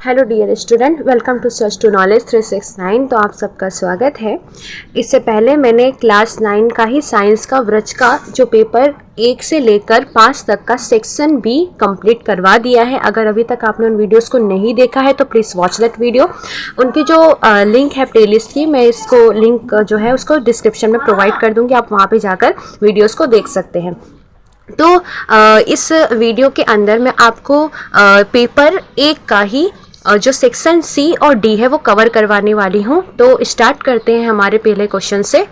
Hello dear student, welcome to search to knowledge 369। तो आप सबका स्वागत है। इससे पहले मैंने क्लास 9 का ही साइंस का व्रज का जो पेपर 1 से लेकर 5 तक का सेक्शन बी कंप्लीट करवा दिया है। अगर अभी तक आपने उन वीडियोस को नहीं देखा है तो प्लीज़ वॉच दैट वीडियो। उनकी जो लिंक है प्लेलिस्ट की, मैं इसको लिंक जो है उसको डिस्क्रिप्शन में प्रोवाइड कर दूँगी, आप वहाँ पर जाकर वीडियोज़ को देख सकते हैं। तो इस वीडियो के अंदर मैं आपको पेपर 1 का ही जो सेक्शन सी और डी है वो कवर करवाने वाली हूँ। तो स्टार्ट करते हैं हमारे पहले क्वेश्चन से।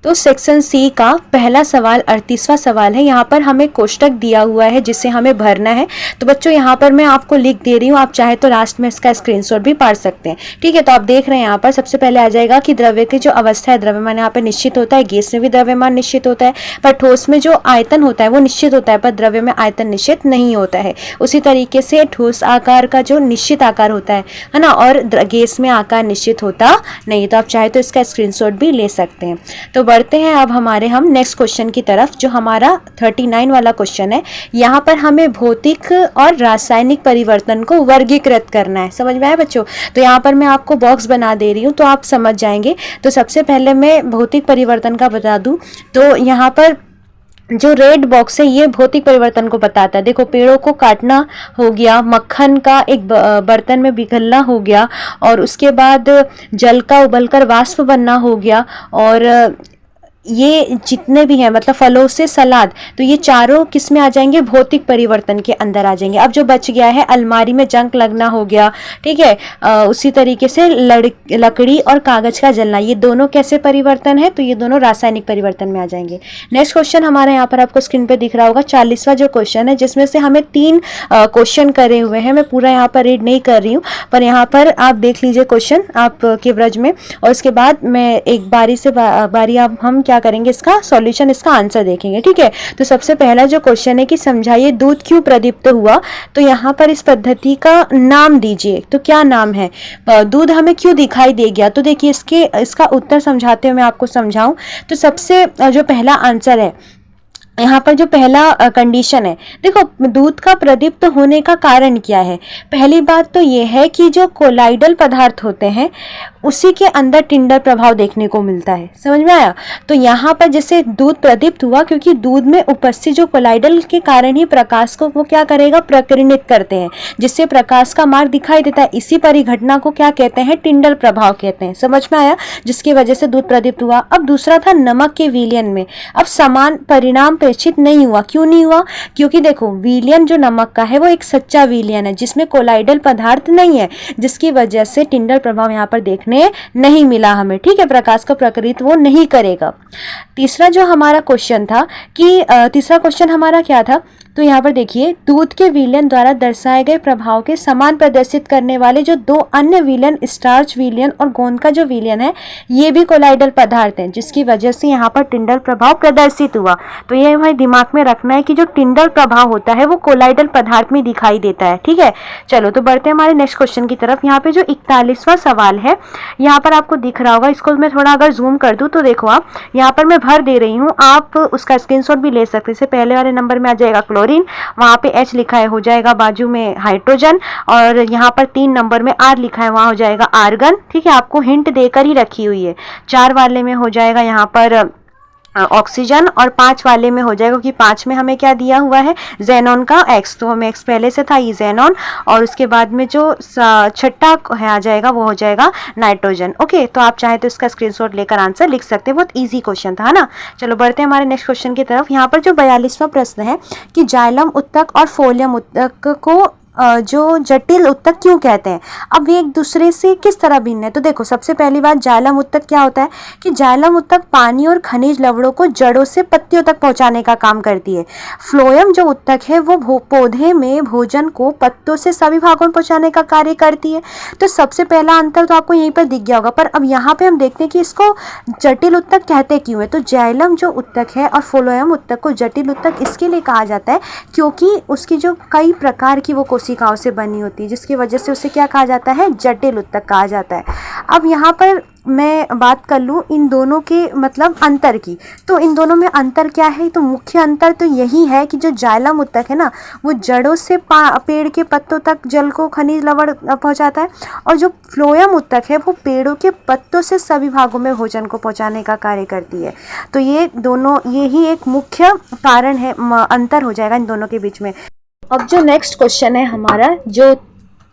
तो सेक्शन सी का पहला सवाल 38वां सवाल है। यहाँ पर हमें कोष्टक दिया हुआ है जिसे हमें भरना है। तो बच्चों यहाँ पर मैं आपको लिख दे रही हूँ, आप चाहे तो लास्ट में इसका स्क्रीनशॉट भी पढ़ सकते हैं। ठीक है, तो आप देख रहे हैं यहाँ पर सबसे पहले आ जाएगा कि द्रव्य की जो अवस्था है, द्रव्यमान यहाँ पर निश्चित होता है। गैस में भी द्रव्यमान निश्चित होता है, पर ठोस में जो आयतन होता है वो निश्चित होता है, पर द्रव्य में आयतन निश्चित नहीं होता है। उसी तरीके से ठोस आकार का जो निश्चित आकार होता है ना, और गैस में आकार निश्चित होता नहीं। तो आप चाहे तो इसका स्क्रीनशॉट भी ले सकते हैं। तो बढ़ते हैं अब हम नेक्स्ट क्वेश्चन की तरफ, जो हमारा 39 वाला क्वेश्चन है। यहाँ पर हमें भौतिक और रासायनिक परिवर्तन को वर्गीकृत करना है। समझ में आया बच्चों? तो यहाँ पर मैं आपको बॉक्स बना दे रही हूँ तो आप समझ जाएंगे। तो सबसे पहले मैं भौतिक परिवर्तन का बता दूँ तो यहाँ पर जो रेड बॉक्स है ये भौतिक परिवर्तन को बताता है। देखो, पेड़ों को काटना हो गया, मक्खन का एक बर्तन में पिघलना हो गया, और उसके बाद जल का उबलकर वाष्प बनना हो गया, और ये जितने भी हैं मतलब फलों से सलाद, तो ये चारों किस में आ जाएंगे? भौतिक परिवर्तन के अंदर आ जाएंगे। अब जो बच गया है, अलमारी में जंग लगना हो गया, ठीक है, उसी तरीके से लकड़ी और कागज का जलना, ये दोनों कैसे परिवर्तन है? तो ये दोनों रासायनिक परिवर्तन में आ जाएंगे। नेक्स्ट क्वेश्चन हमारे यहाँ पर आपको स्क्रीन पे दिख रहा होगा, 40वां जो क्वेश्चन है, जिसमें से हमें 3 क्वेश्चन करे हुए हैं। मैं पूरा यहाँ पर रीड नहीं कर रही हूँ, पर यहाँ पर आप देख लीजिए क्वेश्चन आपके व्रज में, और उसके बाद मैं एक बारी से बारी आप हम क्या करेंगे, इसका सॉल्यूशन, इसका आंसर देखेंगे। ठीक है, तो सबसे पहला जो क्वेश्चन है कि समझाइए दूध क्यों प्रदीप्त हुआ। तो यहाँ पर इस पद्धति का नाम दीजिए। तो क्या नाम है? दूध हमें क्यों दिखाई दे गया? तो देखिए इसका उत्तर समझाते हुए मैं आपको समझाऊं तो सबसे जो पहला आंसर है, यहाँ पर जो पहला कंडीशन है, देखो दूध का प्रदीप्त होने का कारण क्या है? पहली बात तो ये है कि जो कोलाइडल पदार्थ होते हैं उसी के अंदर टिंडल प्रभाव देखने को मिलता है। समझ में आया? तो यहाँ पर जैसे दूध प्रदीप्त हुआ क्योंकि दूध में उपस्थित जो कोलाइडल के कारण ही प्रकाश को वो क्या करेगा? प्रकीर्णित करते हैं, जिससे प्रकाश का मार्ग दिखाई देता है। इसी परिघटना को क्या कहते हैं? टिंडल प्रभाव कहते हैं। समझ में आया? जिसकी वजह से दूध प्रदीप्त हुआ। अब दूसरा था नमक के विलयन में। अब समान परिणाम प्रेक्षित नहीं हुआ। क्यों नहीं हुआ? क्योंकि देखो विलयन जो नमक का है वो एक सच्चा विलयन है जिसमें कोलाइडल पदार्थ नहीं है, जिसकी वजह से टिंडल प्रभाव यहाँ पर देखने नहीं मिला हमें। ठीक है, प्रकाश का प्रकीर्णित वो नहीं करेगा। तीसरा जो हमारा क्वेश्चन था कि तीसरा क्वेश्चन हमारा क्या था? तो यहाँ पर देखिए, दूध के विलयन द्वारा दर्शाए गए प्रभाव के समान प्रदर्शित करने वाले जो 2 अन्य विलयन, स्टार्च विलयन और गोंद का जो विलयन है, ये भी कोलाइडल पदार्थ हैं, जिसकी वजह से यहाँ पर टिंडल प्रभाव प्रदर्शित हुआ। तो ये हमें दिमाग में रखना है कि जो टिंडल प्रभाव होता है वो कोलाइडल पदार्थ में दिखाई देता है। ठीक है, चलो तो बढ़ते हैं हमारे नेक्स्ट क्वेश्चन की तरफ। यहाँ पे जो 41वां सवाल है, यहाँ पर आपको दिख रहा होगा, इसको मैं थोड़ा अगर जूम कर दूं तो देखो आप, यहाँ पर मैं भर दे रही हूँ, आप उसका स्क्रीनशॉट भी ले सकते हैं। इससे पहले वाले नंबर में आ जाएगा क्लोरीन, वहां पे H लिखा है, हो जाएगा बाजू में हाइड्रोजन, और यहाँ पर 3 नंबर में R लिखा है, वहां हो जाएगा आर्गन। ठीक है, आपको हिंट देकर ही रखी हुई है। 4 वाले में हो जाएगा यहाँ पर ऑक्सीजन, और 5 वाले में हो जाएगा कि 5 में हमें क्या दिया हुआ है? ज़ेनॉन का X, तो हमें X पहले से था, ये ज़ेनॉन, और उसके बाद में जो छठा है आ जाएगा वो हो जाएगा नाइट्रोजन। ओके, तो आप चाहे तो इसका स्क्रीनशॉट लेकर आंसर लिख सकते हैं। बहुत इजी क्वेश्चन था ना। चलो बढ़ते हैं हमारे नेक्स्ट क्वेश्चन की तरफ। यहाँ पर जो 42वां प्रश्न है कि जाइलम उत्तक और फोलियम उत्तक को जो जटिल उत्तक क्यों कहते हैं? अब ये एक दूसरे से किस तरह भिन्न है? तो देखो, सबसे पहली बात, जाइलम उत्तक क्या होता है कि जाइलम उत्तक पानी और खनिज लवणों को जड़ों से पत्तियों तक पहुंचाने का काम करती है। फ्लोएम जो उत्तक है वो पौधे में भोजन को पत्तों से सभी भागों में पहुंचाने का कार्य करती है। तो सबसे पहला अंतर तो आपको यहीं पर दिख गया होगा, पर अब यहाँ पे हम देखते हैं कि इसको जटिल उत्तक कहते क्यों है। तो जाइलम जो उत्तक है और फ्लोएम उत्तक को जटिल उत्तक इसके लिए कहा जाता है क्योंकि उसकी जो कई प्रकार की वो कोशिकाओं से बनी होती है, जिसकी वजह से उसे क्या कहा जाता है? जटिल उत्तक कहा जाता है। अब यहाँ पर मैं बात कर लूँ इन दोनों के मतलब अंतर की, तो इन दोनों में अंतर क्या है? तो मुख्य अंतर तो यही है कि जो जाइलम ऊतक है ना, वो जड़ों से पेड़ के पत्तों तक जल को खनिज लवण पहुंचाता है, और जो फ्लोएम ऊतक है वो पेड़ों के पत्तों से सभी भागों में भोजन को पहुंचाने का कार्य करती है। तो ये दोनों, यही एक मुख्य कारण है, अंतर हो जाएगा इन दोनों के बीच में। अब जो नेक्स्ट क्वेश्चन है हमारा, जो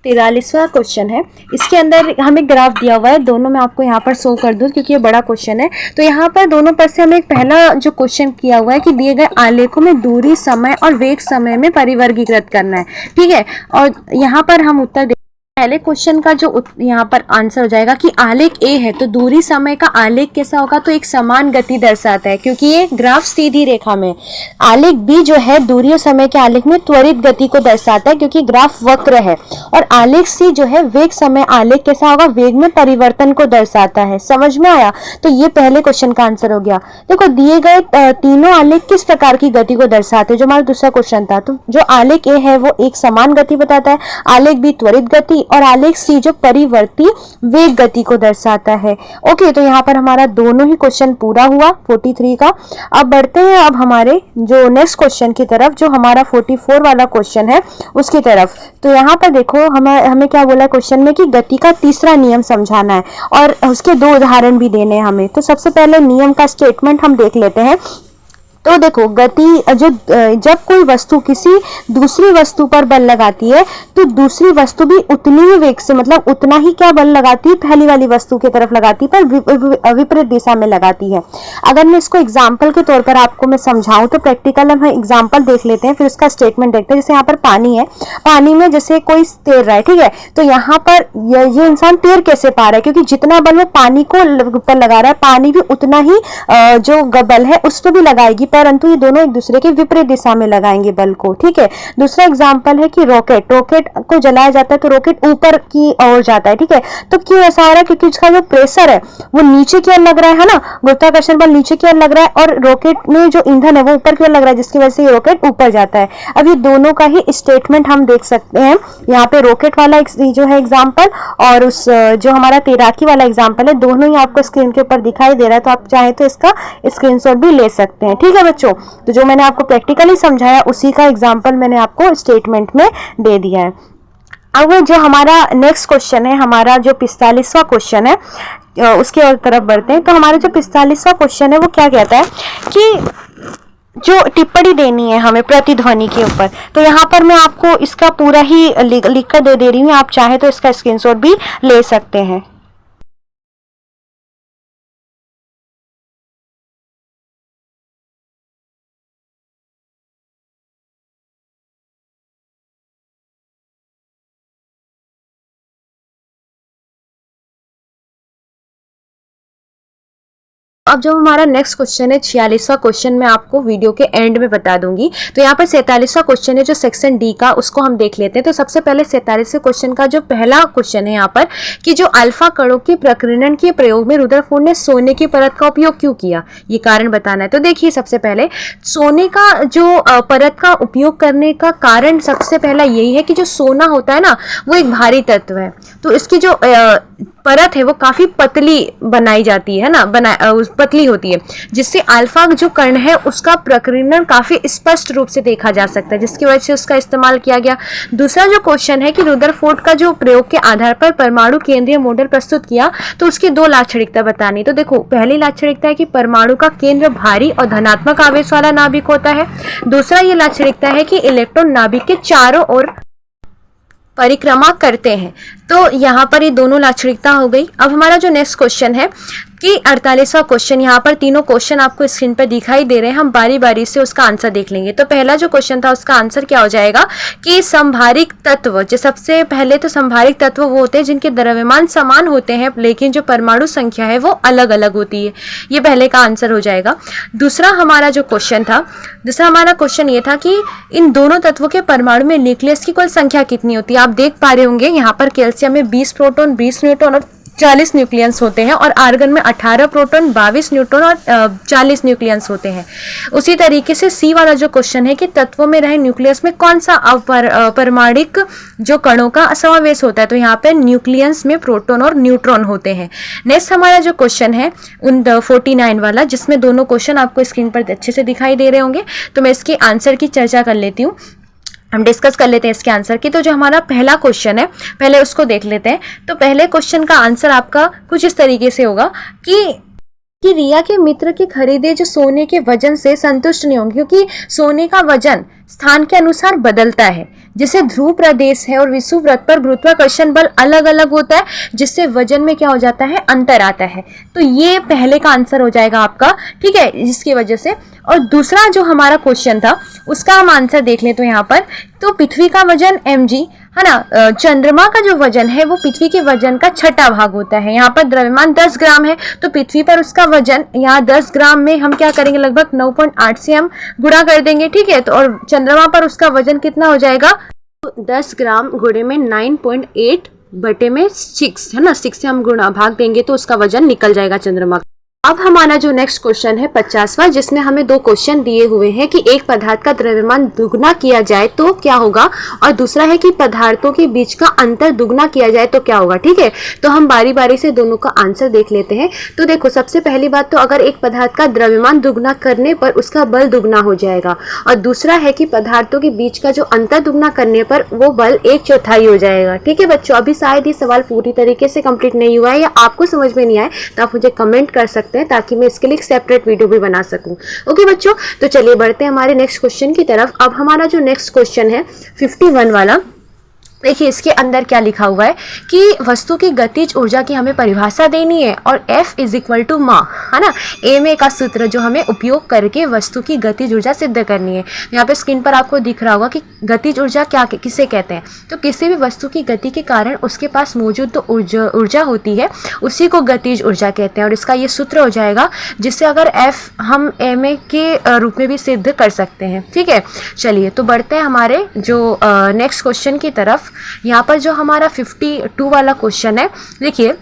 43वां क्वेश्चन है, इसके अंदर हमें ग्राफ दिया हुआ है, दोनों में आपको यहाँ पर शो कर दूँ क्योंकि ये बड़ा क्वेश्चन है। तो यहाँ पर दोनों पर से हमें एक पहला जो क्वेश्चन किया हुआ है कि दिए गए आलेखों में दूरी, समय और वेग समय में परिवर्गीकृत करना है, ठीक है। और यहाँ पर हम उत्तर पहले क्वेश्चन का जो यहाँ पर आंसर हो जाएगा कि आलेख ए है तो दूरी समय का आलेख कैसा होगा? तो एक समान गति दर्शाता है, क्योंकि ये ग्राफ सीधी रेखा में। आलेख बी जो है दूरी और समय के आलेख में त्वरित गति को दर्शाता है, क्योंकि ग्राफ वक्र है। और आलेख सी जो है वेग समय आलेख कैसा होगा? वेग में परिवर्तन को दर्शाता है। समझ में आया? तो ये पहले क्वेश्चन का आंसर हो गया। देखो, दिए गए तीनों आलेख किस प्रकार की गति को दर्शाते हैं, जो हमारा दूसरा क्वेश्चन था। तो जो आलेख ए है वो एक समान गति बताता है, आलेख बी त्वरित गति, और आलेख सी जो परिवर्ती वेग गति को दर्शाता है। ओके, तो यहाँ पर हमारा दोनों ही क्वेश्चन पूरा हुआ 43 का। अब बढ़ते हैं अब हमारे जो नेक्स्ट क्वेश्चन की तरफ, जो हमारा 44 वाला क्वेश्चन है उसकी तरफ। तो यहाँ पर देखो हमें क्या बोला क्वेश्चन में कि गति का तीसरा नियम समझाना है, और उसके 2 उदाहरण भी देने हैं हमें। तो सबसे पहले नियम का स्टेटमेंट हम देख लेते हैं। तो देखो, गति जब कोई वस्तु किसी दूसरी वस्तु पर बल लगाती है तो दूसरी वस्तु भी उतनी ही वेग से, मतलब उतना ही क्या बल लगाती है, पहली वाली वस्तु की तरफ लगाती है, पर विपरीत दिशा में लगाती है। अगर मैं इसको एग्जाम्पल के तौर पर आपको मैं समझाऊं तो प्रैक्टिकल हम एग्जाम्पल देख लेते हैं, फिर उसका स्टेटमेंट देखते हैं। जैसे यहाँ पर पानी है, पानी में जैसे कोई तैर रहा है, ठीक है, तो यहाँ पर ये इंसान तैर कैसे पा रहा है? क्योंकि जितना बल वो पानी को ऊपर लगा रहा है, पानी भी उतना ही जो बल है उस पर भी लगाएगी, परंतु ये दोनों एक दूसरे के विपरीत दिशा में लगाएंगे बल को, ठीक है। दूसरा एग्जांपल है कि रॉकेट को जलाया जाता है तो रॉकेट ऊपर की ओर जाता है, ठीक है। तो क्यों ऐसा हो रहा है? क्योंकि उसका जो प्रेशर है वो नीचे की ओर लग रहा है ना, गुरुत्वाकर्षण बल नीचे की ओर लग रहा है, और रॉकेट में जो ईंधन है वो ऊपर की ओर लग रहा है, जिसकी वजह से ये रॉकेट ऊपर जाता है। अब ये दोनों का ही स्टेटमेंट हम देख सकते हैं यहाँ पे, रॉकेट वाला जो है एग्जाम्पल और उस जो हमारा तैराकी वाला एग्जाम्पल है, दोनों ही आपको स्क्रीन के ऊपर दिखाई दे रहा है। तो आप चाहे तो इसका स्क्रीनशॉट भी ले सकते हैं, ठीक है बच्चों। तो जो मैंने आपको प्रैक्टिकली समझाया उसी का एग्जाम्पल मैंने आपको स्टेटमेंट में दे दिया है। अब जो हमारा नेक्स्ट क्वेश्चन है, हमारा जो 45वां क्वेश्चन है, उसके और तरफ बढ़ते हैं। तो हमारा जो 45वां क्वेश्चन है वो क्या कहता है कि जो टिप्पणी देनी है हमें प्रतिध्वनि के ऊपर, तो यहाँ पर मैं आपको इसका पूरा ही लिख कर दे रही हूँ, आप चाहे तो इसका स्क्रीनशॉट भी ले सकते हैं। अब जो हमारा नेक्स्ट क्वेश्चन है 46वां क्वेश्चन, मैं आपको वीडियो के एंड में बता दूंगी। तो यहाँ पर 47वां क्वेश्चन है जो सेक्शन डी का, उसको हम देख लेते हैं। तो सबसे पहले 47वें क्वेश्चन का जो पहला क्वेश्चन है यहाँ पर कि जो अल्फा कणों के प्रकीर्णन के प्रयोग में रुदरफोर्ड ने सोने की परत का उपयोग क्यों किया, ये कारण बताना है। तो देखिए, सबसे पहले सोने का जो परत का उपयोग करने का कारण सबसे पहला यही है कि जो सोना होता है ना वो एक भारी तत्व है, तो इसकी जो परत है वो काफी पतली बनाई जाती है ना, पतली होती है, जिससे अल्फा जो कण है उसका प्रकीर्णन काफी स्पष्ट रूप से देखा जा सकता है, जिसकी वजह से उसका इस्तेमाल किया गया। दूसरा जो क्वेश्चन है कि रुदरफोर्ड का जो प्रयोग के आधार पर परमाणु केंद्रीय मॉडल प्रस्तुत किया, तो उसकी 2 लाक्षणिकता बतानी। तो देखो, पहली लाक्षणिकता है कि परमाणु का केंद्र भारी और धनात्मक आवेश वाला नाभिक होता है। दूसरा ये लाक्षणिकता है कि इलेक्ट्रॉन नाभिक के चारों ओर परिक्रमा करते हैं। तो यहाँ पर ये दोनों लाक्षणिकता हो गई। अब हमारा जो नेक्स्ट क्वेश्चन है कि 48वां क्वेश्चन, यहाँ पर तीनों क्वेश्चन आपको स्क्रीन पर दिखाई दे रहे हैं, हम बारी बारी से उसका आंसर देख लेंगे। तो पहला जो क्वेश्चन था उसका आंसर क्या हो जाएगा कि संभारिक तत्व, जो सबसे पहले तो संभारिक तत्व वो होते हैं जिनके द्रव्यमान समान होते हैं लेकिन जो परमाणु संख्या है वो अलग अलग होती है, ये पहले का आंसर हो जाएगा। दूसरा हमारा जो क्वेश्चन था, दूसरा हमारा क्वेश्चन ये था कि इन दोनों तत्वों के परमाणु में न्यूक्लियस की कुल संख्या कितनी होती है। आप देख पा रहे होंगे यहाँ पर कैल्शियम में 20 प्रोटॉन, 20 न्यूट्रॉन और 40 न्यूक्लियंस होते हैं और आर्गन में 18 प्रोटॉन, 22 न्यूट्रॉन और 40 न्यूक्लियंस होते हैं। उसी तरीके से सी वाला जो क्वेश्चन है कि तत्वों में रहे न्यूक्लियस में कौन सा अपरमाणिक जो कणों का समावेश होता है, तो यहाँ पे न्यूक्लियस में प्रोटॉन और न्यूट्रॉन होते हैं। नेक्स्ट हमारा जो क्वेश्चन है 49 वाला, जिसमें दोनों क्वेश्चन आपको स्क्रीन पर अच्छे से दिखाई दे रहे होंगे, तो मैं इसके आंसर की चर्चा कर लेती हूँ, हम डिस्कस कर लेते हैं इसके आंसर की। तो जो हमारा पहला क्वेश्चन है पहले उसको देख लेते हैं। तो पहले क्वेश्चन का आंसर आपका कुछ इस तरीके से होगा कि रिया के मित्र के खरीदे जो सोने के वजन से संतुष्ट नहीं होंगे, क्योंकि सोने का वजन स्थान के अनुसार बदलता है। जैसे ध्रुव प्रदेश है और विषुववृत्त पर गुरुत्वाकर्षण बल अलग अलग होता है, जिससे वजन में क्या हो जाता है, अंतर आता है। तो ये पहले का आंसर हो जाएगा आपका, ठीक है, जिसकी वजह से। और दूसरा जो हमारा क्वेश्चन था उसका हम आंसर देख लें तो यहाँ पर, तो पृथ्वी का वजन mg है ना, चंद्रमा का जो वजन है वो पृथ्वी के वजन का 6वां भाग होता है। यहाँ पर द्रव्यमान 10 ग्राम है, तो पृथ्वी पर उसका वजन यहाँ 10 ग्राम में हम क्या करेंगे, लगभग 9.8 से हम गुणा कर देंगे, ठीक है। तो और चंद्रमा पर उसका वजन कितना हो जाएगा, तो 10 ग्राम गुणे में 9.8 बटे में 6 है ना, 6 से हम गुणा भाग देंगे तो उसका वजन निकल जाएगा चंद्रमा का। अब हमारा जो नेक्स्ट क्वेश्चन है 50वां, जिसमें हमें दो क्वेश्चन दिए हुए हैं कि एक पदार्थ का द्रव्यमान दुगना किया जाए तो क्या होगा, और दूसरा है कि पदार्थों के बीच का अंतर दुगना किया जाए तो क्या होगा, ठीक है। तो हम बारी बारी से दोनों का आंसर देख लेते हैं। तो देखो, सबसे पहली बात तो अगर एक पदार्थ का द्रव्यमान दुगना करने पर उसका बल दुगना हो जाएगा, और दूसरा है कि पदार्थों के बीच का जो अंतर दुगना करने पर वो बल 1/4 हो जाएगा, ठीक है बच्चों। अभी शायद ये सवाल पूरी तरीके से कंप्लीट नहीं हुआ है या आपको समझ में नहीं आए तो आप मुझे कमेंट कर सकते हैं, ताकि मैं इसके लिए एक सेपरेट वीडियो भी बना सकूं। ओके बच्चों, तो चलिए बढ़ते हैं हमारे नेक्स्ट क्वेश्चन की तरफ। अब हमारा जो नेक्स्ट क्वेश्चन है 51 वाला, देखिए इसके अंदर क्या लिखा हुआ है कि वस्तु की गतिज ऊर्जा की हमें परिभाषा देनी है और F = मा, है ना, ma का सूत्र जो हमें उपयोग करके वस्तु की गतिज ऊर्जा सिद्ध करनी है। यहाँ पे स्क्रीन पर आपको दिख रहा होगा कि गतिज ऊर्जा क्या किसे कहते हैं, तो किसी भी वस्तु की गति के कारण उसके पास मौजूद तो ऊर्जा होती है उसी को गतिज ऊर्जा कहते हैं, और इसका ये सूत्र हो जाएगा जिससे अगर F हम ma के रूप में भी सिद्ध कर सकते हैं, ठीक है। चलिए तो बढ़ते हैं हमारे जो नेक्स्ट क्वेश्चन की तरफ। यहाँ पर जो हमारा 52 वाला क्वेश्चन है, देखिए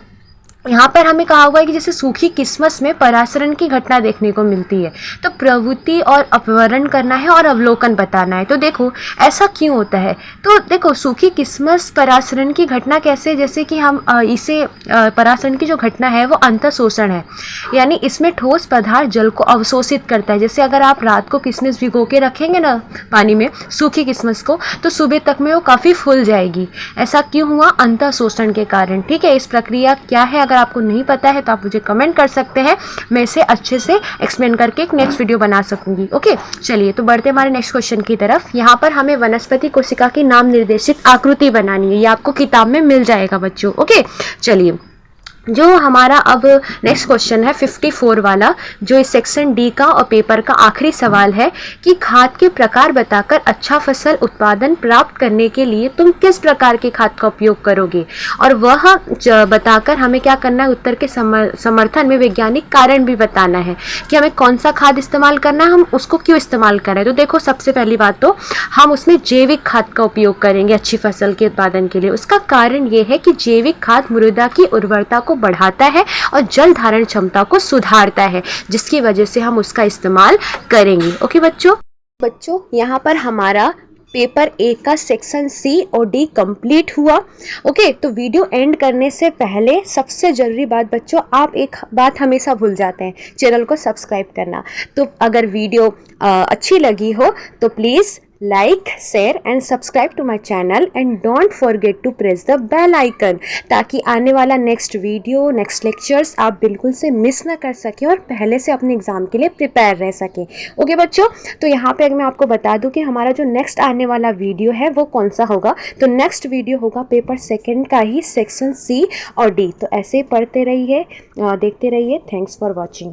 यहाँ पर हमें कहा हुआ है कि जैसे सूखी किस्मस में परासरण की घटना देखने को मिलती है, तो प्रवृत्ति और अपवरण करना है और अवलोकन बताना है। तो देखो ऐसा क्यों होता है, तो देखो सूखी किस्मस परासरण की घटना कैसे, जैसे कि हम इसे परासरण की जो घटना है वो अंतःशोषण है, यानी इसमें ठोस पदार्थ जल को अवशोषित करता है। जैसे अगर आप रात को किशमिश भिगो के रखेंगे ना पानी में, सूखी किस्मस को, तो सुबह तक में वो काफ़ी फूल जाएगी। ऐसा क्यों हुआ, अंतःशोषण के कारण, ठीक है। इस प्रक्रिया क्या है, अगर आपको नहीं पता है तो आप मुझे कमेंट कर सकते हैं, मैं इसे अच्छे से एक्सप्लेन करके एक नेक्स्ट वीडियो बना सकूंगी। ओके चलिए तो बढ़ते हमारे नेक्स्ट क्वेश्चन की तरफ। यहाँ पर हमें वनस्पति कोशिका की नाम निर्देशित आकृति बनानी है, ये आपको किताब में मिल जाएगा बच्चों। ओके चलिए, जो हमारा अब नेक्स्ट क्वेश्चन है 54 वाला, जो इस सेक्शन डी का और पेपर का आखिरी सवाल है कि खाद के प्रकार बताकर अच्छा फसल उत्पादन प्राप्त करने के लिए तुम किस प्रकार के खाद का उपयोग करोगे, और वह बताकर हमें क्या करना है, उत्तर के समर्थन में वैज्ञानिक कारण भी बताना है कि हमें कौन सा खाद इस्तेमाल करना है, हम उसको क्यों इस्तेमाल करें। तो देखो सबसे पहली बात तो हम उसमें जैविक खाद का उपयोग करेंगे अच्छी फसल के उत्पादन के लिए। उसका कारण ये है कि जैविक खाद मृदा की उर्वरता को बढ़ाता है और जल धारण क्षमता को सुधारता है, जिसकी वजह से हम उसका इस्तेमाल करेंगे। ओके बच्चों यहाँ पर हमारा पेपर ए का सेक्शन सी और डी कंप्लीट हुआ। ओके तो वीडियो एंड करने से पहले सबसे जरूरी बात बच्चों, आप एक बात हमेशा भूल जाते हैं, चैनल को सब्सक्राइब करना। तो अगर वीडियो अच्छी लगी हो तो please like, share and subscribe to my channel and don't forget to press the bell icon, ताकि आने वाला नेक्स्ट वीडियो, नेक्स्ट लेक्चर्स आप बिल्कुल से मिस ना कर सकें और पहले से अपने एग्जाम के लिए प्रिपेयर रह सकें। ओके बच्चों, तो यहाँ पे अगर मैं आपको बता दूं कि हमारा जो नेक्स्ट आने वाला वीडियो है वो कौन सा होगा, तो नेक्स्ट वीडियो होगा पेपर सेकेंड का ही सेक्शन सी और डी। तो ऐसे ही पढ़ते रहिए, देखते रहिए। Thanks for watching.